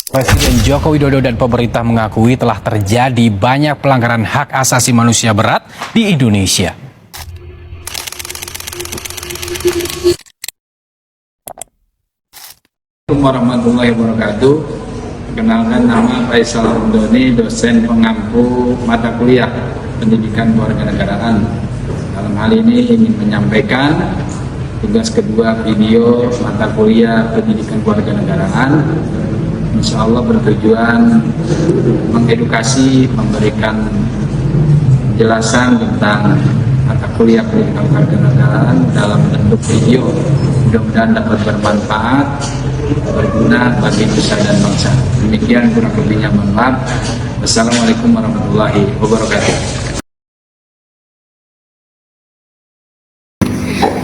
Presiden Joko Widodo dan pemerintah mengakui telah terjadi banyak pelanggaran hak asasi manusia berat di Indonesia. Assalamualaikum warahmatullahi wabarakatuh. Perkenalkan, nama Faisal Abdoni, dosen pengampu mata kuliah Pendidikan Kewarganegaraan. Dalam hal ini ingin menyampaikan tugas kedua video mata kuliah Pendidikan Kewarganegaraan. Insya Allah bertujuan mengedukasi, memberikan penjelasan tentang mata kuliah Pendidikan Kewarganegaraan dalam bentuk video. Mudah-mudahan dapat bermanfaat, berguna bagi nusa dan bangsa. Demikian kurang lebihnya, mohon maaf. Wassalamualaikum warahmatullahi wabarakatuh.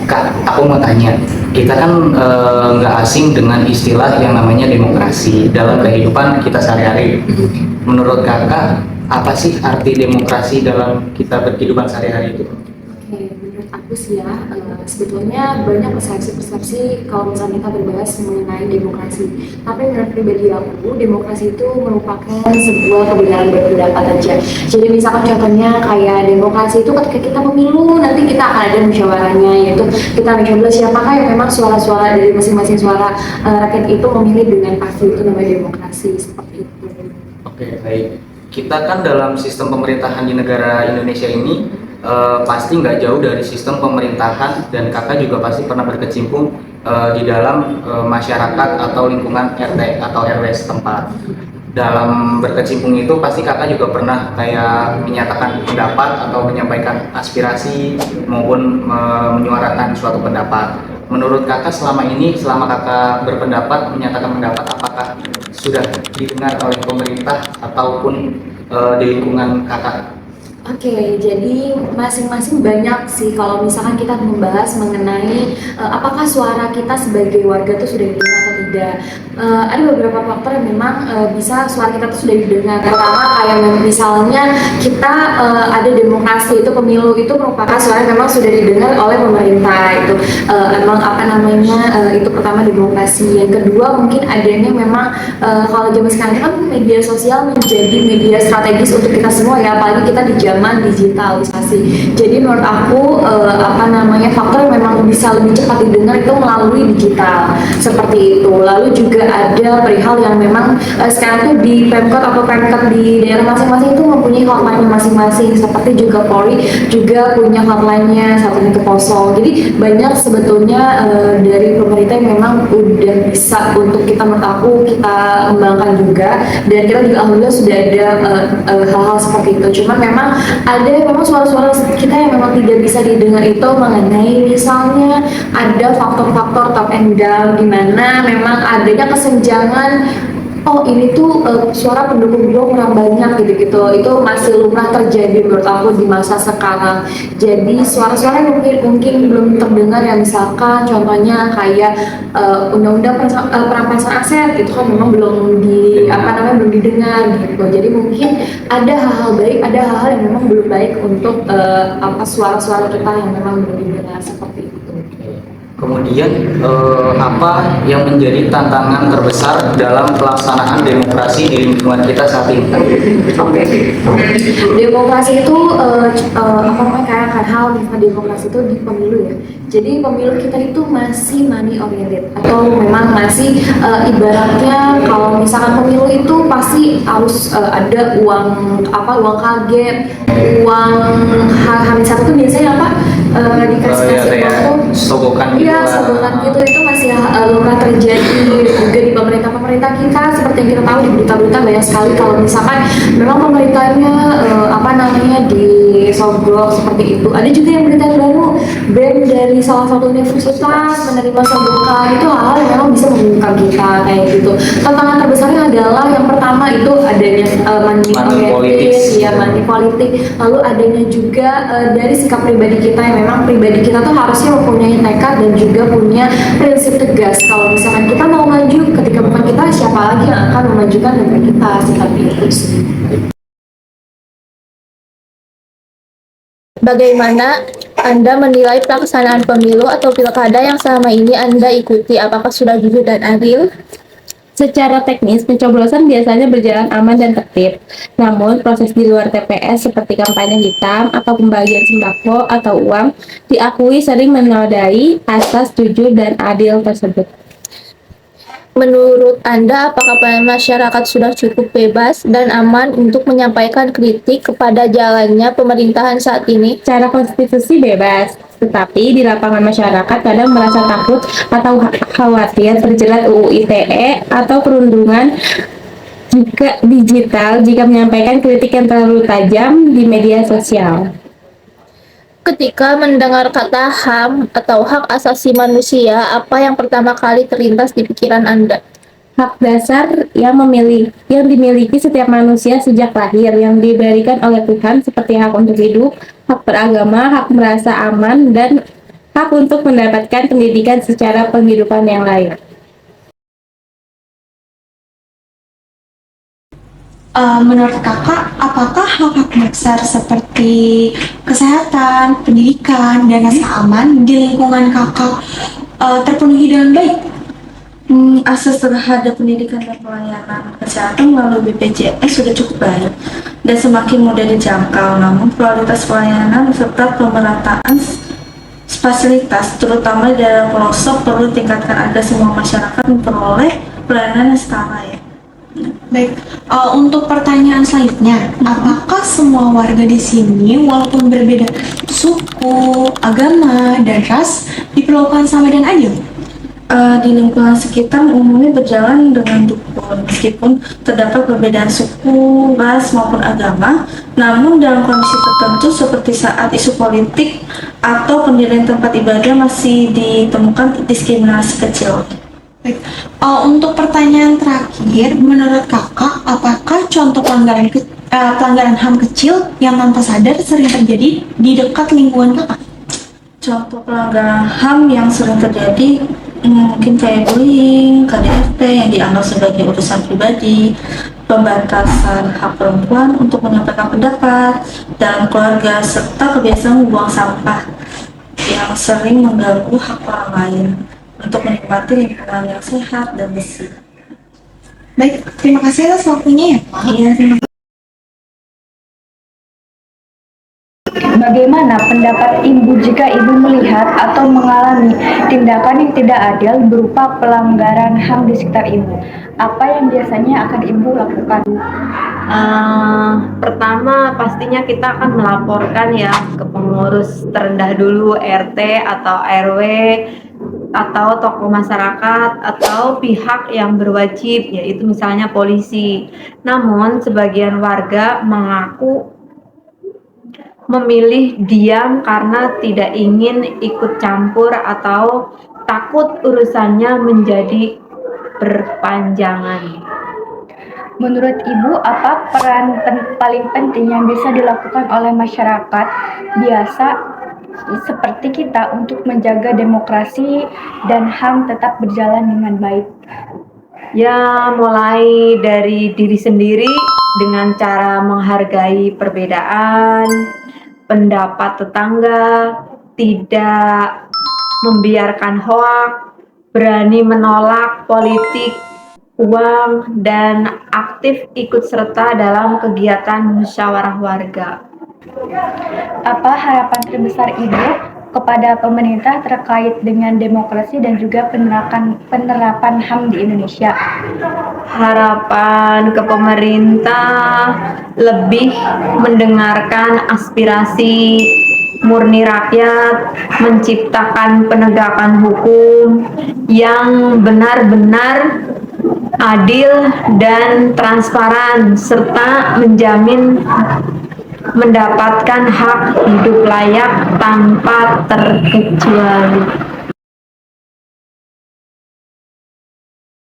Kak, aku mau tanya, kita kan nggak asing dengan istilah yang namanya demokrasi dalam kehidupan kita sehari-hari. Menurut kakak, apa sih arti demokrasi dalam kita berkehidupan sehari-hari itu? Oke, menurut aku sih ya, sebetulnya banyak persepsi-persepsi kalau misalnya kita berbahas mengenai demokrasi. Tapi menurut pribadi aku, demokrasi itu merupakan sebuah kebenaran berpendapat aja. Jadi misalkan contohnya kayak demokrasi itu ketika kita pemilu, nanti kita akan ada musyawarahnya, yaitu kita mencoba siapakah yang memang suara-suara dari masing-masing suara rakyat itu memilih dengan pasti, itu namanya demokrasi, seperti itu. Oke, baik. Kita kan dalam sistem pemerintahan di negara Indonesia ini pasti nggak jauh dari sistem pemerintahan, dan kakak juga pasti pernah berkecimpung di dalam masyarakat atau lingkungan RT atau RW setempat. Dalam berkecimpung itu pasti kakak juga pernah kayak menyatakan pendapat atau menyampaikan aspirasi maupun menyuarakan suatu pendapat. Menurut kakak selama ini, selama kakak berpendapat, menyatakan pendapat, apakah sudah didengar oleh pemerintah ataupun di lingkungan kakak? Oke, jadi masing-masing banyak sih kalau misalkan kita membahas mengenai apakah suara kita sebagai warga itu sudah didengar atau tidak. Ada beberapa faktor yang memang bisa suara kita itu sudah didengar. Pertama kayak misalnya kita ada demokrasi, itu pemilu itu merupakan suara yang memang sudah didengar oleh pemerintah. Itu emang apa namanya, itu pertama demokrasi. Yang kedua mungkin adanya memang kalau zaman sekarang kan media sosial menjadi media strategis untuk kita semua ya, apalagi kita di zaman digitalisasi. Jadi menurut aku apa namanya, faktor yang memang bisa lebih cepat didengar itu melalui digital seperti itu. Lalu juga ada perihal yang memang sekarang tuh di Pemkot atau Pemkot di daerah masing-masing itu mempunyai hotline masing-masing, seperti juga Polri juga punya hotline-nya 110. Jadi banyak sebetulnya dari pemerintah yang memang udah bisa untuk kita, menurut aku, kita kembangkan juga, dan kita juga alhamdulillah sudah ada hal-hal seperti itu. Cuman memang ada memang suara-suara kita yang memang tidak bisa didengar itu mengenai misalnya ada faktor-faktor top and down di mana memang adanya kesenjangan. Oh ini tuh suara pendukung gue kurang banyak gitu-gitu, itu masih lumrah terjadi menurut aku di masa sekarang. Jadi suara-suara yang mungkin belum terdengar ya, misalkan contohnya kayak undang-undang perampasan aset itu kan memang belum belum didengar gitu. Jadi mungkin ada hal-hal baik, ada hal-hal yang memang belum baik untuk suara-suara kita yang memang belum didengar seperti itu. Kemudian apa yang menjadi tantangan terbesar dalam pelaksanaan demokrasi di lingkungan kita saat ini? Demokrasi itu kayak hal misalnya demokrasi itu di pemilu ya. Jadi pemilu kita itu masih money oriented, atau memang masih ibaratnya kalau misalkan pemilu itu pasti harus ada uang kaget, uang H-1 tuh biasanya apa? Dikasih sogokan gitu. Iya, sogokan gitu, itu masih lumrah terjadi juga di pemerintah kita. Seperti yang kita tahu di berita-berita banyak sekali kalau misalkan memang pemerintahnya disogok seperti itu. Ada juga yang berita baru, BEM dari salah satu universitas menerima sogokan. Itu hal-hal yang memang bisa membingungkan kita kayak gitu. Tantangan terbesarnya adalah yang pertama itu adanya money politik, lalu adanya juga dari sikap pribadi kita yang memang pribadi kita tuh harusnya mempunyai tekad dan juga punya prinsip tegas. Kalau misalkan kita mau maju, ketika bukan kita, siapa lagi yang akan memajukan negara kita, seperti itu sih. Bagaimana Anda menilai pelaksanaan pemilu atau pilkada yang selama ini Anda ikuti? Apakah sudah jujur dan adil? Secara teknis, pencoblosan biasanya berjalan aman dan tertib. Namun, proses di luar TPS seperti kampanye hitam atau pembagian sembako atau uang diakui sering menodai asas jujur dan adil tersebut. Menurut Anda, apakah masyarakat sudah cukup bebas dan aman untuk menyampaikan kritik kepada jalannya pemerintahan saat ini? Secara konstitusi bebas, tetapi di lapangan masyarakat kadang merasa takut atau khawatir terjerat UU ITE atau perundungan jika digital jika menyampaikan kritik yang terlalu tajam di media sosial. Ketika mendengar kata HAM atau hak asasi manusia, apa yang pertama kali terlintas di pikiran Anda? Hak dasar yang dimiliki setiap manusia sejak lahir, yang diberikan oleh Tuhan seperti hak untuk hidup, hak beragama, hak merasa aman, dan hak untuk mendapatkan pendidikan secara penghidupan yang layak. Menurut kakak, apakah hak-hak dasar seperti kesehatan, pendidikan, dan rasa aman di lingkungan kakak terpenuhi dengan baik? Akses terhadap pendidikan dan pelayanan kesehatan melalui BPJS sudah cukup baik dan semakin mudah dijangkau. Namun kualitas pelayanan serta pemerataan fasilitas, terutama di daerah pelosok, perlu tingkatkan agar semua masyarakat memperoleh pelayanan yang setara ya. Baik, untuk pertanyaan selanjutnya, apakah semua warga di sini walaupun berbeda suku, agama, dan ras diperlakukan sama dan adil? Di lingkungan sekitar umumnya berjalan dengan rukun, meskipun terdapat perbedaan suku, ras, maupun agama. Namun dalam kondisi tertentu seperti saat isu politik atau pendirian tempat ibadah masih ditemukan diskriminasi kecil. Baik, untuk pertanyaan terakhir, menurut kakak, apakah contoh pelanggaran HAM kecil yang tanpa sadar sering terjadi di dekat lingkungan kakak? Contoh pelanggaran HAM yang sering terjadi mungkin kayak bullying, KDRT yang dianggap sebagai urusan pribadi, pembatasan hak perempuan untuk menyampaikan pendapat dalam keluarga, serta kebiasaan membuang sampah yang sering mengganggu hak orang lain untuk menikmati lingkungan yang sehat dan bersih. Baik, terima kasih atas waktunya ya Pak. Iya, terima kasih. Bagaimana pendapat Ibu jika Ibu melihat atau mengalami tindakan yang tidak adil berupa pelanggaran HAM di sekitar Ibu? Apa yang biasanya akan Ibu lakukan? Pertama pastinya kita akan melaporkan ya ke pengurus terendah dulu, RT atau RW atau tokoh masyarakat atau pihak yang berwajib, yaitu misalnya polisi. Namun sebagian warga mengaku memilih diam karena tidak ingin ikut campur atau takut urusannya menjadi berpanjangan. Menurut Ibu, apa peran paling penting yang bisa dilakukan oleh masyarakat biasa seperti kita untuk menjaga demokrasi dan HAM tetap berjalan dengan baik? Ya, mulai dari diri sendiri dengan cara menghargai perbedaan pendapat tetangga, tidak membiarkan hoak, berani menolak politik uang, dan aktif ikut serta dalam kegiatan musyawarah warga. Apa harapan terbesar Ibu kepada pemerintah terkait dengan demokrasi dan juga penerapan HAM di Indonesia? Harapan ke pemerintah lebih mendengarkan aspirasi murni rakyat, menciptakan penegakan hukum yang benar-benar adil dan transparan, serta menjamin mendapatkan hak hidup layak tanpa terkecuali.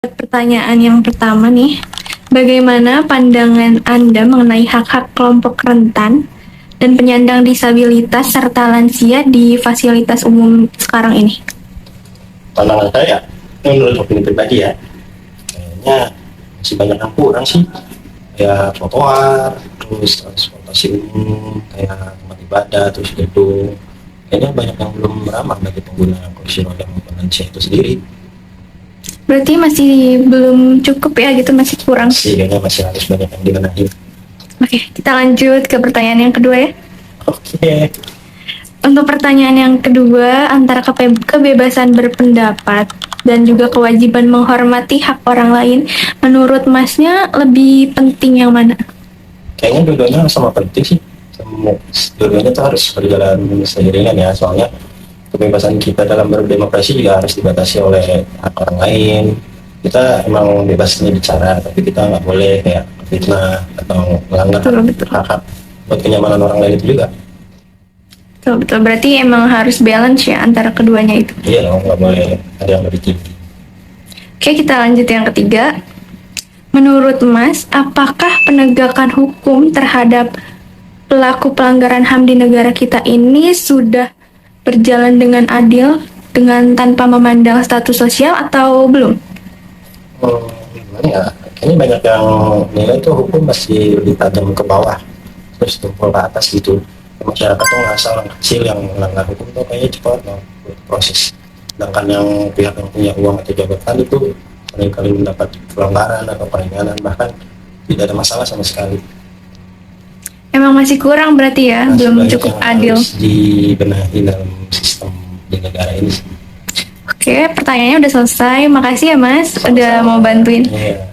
Pertanyaan yang pertama nih, bagaimana pandangan Anda mengenai hak-hak kelompok rentan dan penyandang disabilitas serta lansia di fasilitas umum sekarang ini? Pandangan saya, menurut opini pribadi ya, kayaknya masih banyak yang kurang sih, kayak trotoar, terus transportasi umum, kayak tempat ibadah, terus gedung. Kayaknya banyak yang belum ramah bagi pengguna kursi roda maupun lansia itu sendiri. Berarti masih belum cukup ya gitu, masih kurang. Sih kayaknya masih harus banyak yang dibenahi. Oke, kita lanjut ke pertanyaan yang kedua ya. Oke. Untuk pertanyaan yang kedua, antara kebebasan berpendapat dan juga kewajiban menghormati hak orang lain, menurut Masnya lebih penting yang mana? Kayaknya dua-duanya sama penting sih. Dua-duanya tuh harus berjalan seiringan ya, soalnya kebebasan kita dalam berdemokrasi juga harus dibatasi oleh hak orang lain. Kita emang bebasnya bicara, tapi kita nggak boleh kayak fitnah atau melanggar Betul. hak-hak buat kenyamanan orang lain itu juga. Betul, berarti emang harus balance ya antara keduanya itu. Iya dong, nggak boleh ada yang lebih tinggi. Oke, kita lanjut yang ketiga. Menurut Mas, apakah penegakan hukum terhadap pelaku pelanggaran HAM di negara kita ini sudah berjalan dengan adil, dengan tanpa memandang status sosial atau belum? Gimana ya? Kayaknya banyak yang nilai tuh hukum masih lebih tajam ke bawah, terus tumpul ke atas gitu. Masyarakat tuh ngerasa orang kecil yang melanggar hukum tuh kayaknya cepat proses. Sedangkan yang pihak yang punya uang atau jabatan itu seringkali mendapat pelanggaran atau peringanan, bahkan tidak ada masalah sama sekali. Emang masih kurang berarti ya, Masih belum banyak cukup yang adil. harus dibenahi dalam sistem di negara ini. Oke, pertanyaannya udah selesai. Makasih ya Mas, udah mau bantuin. Iya.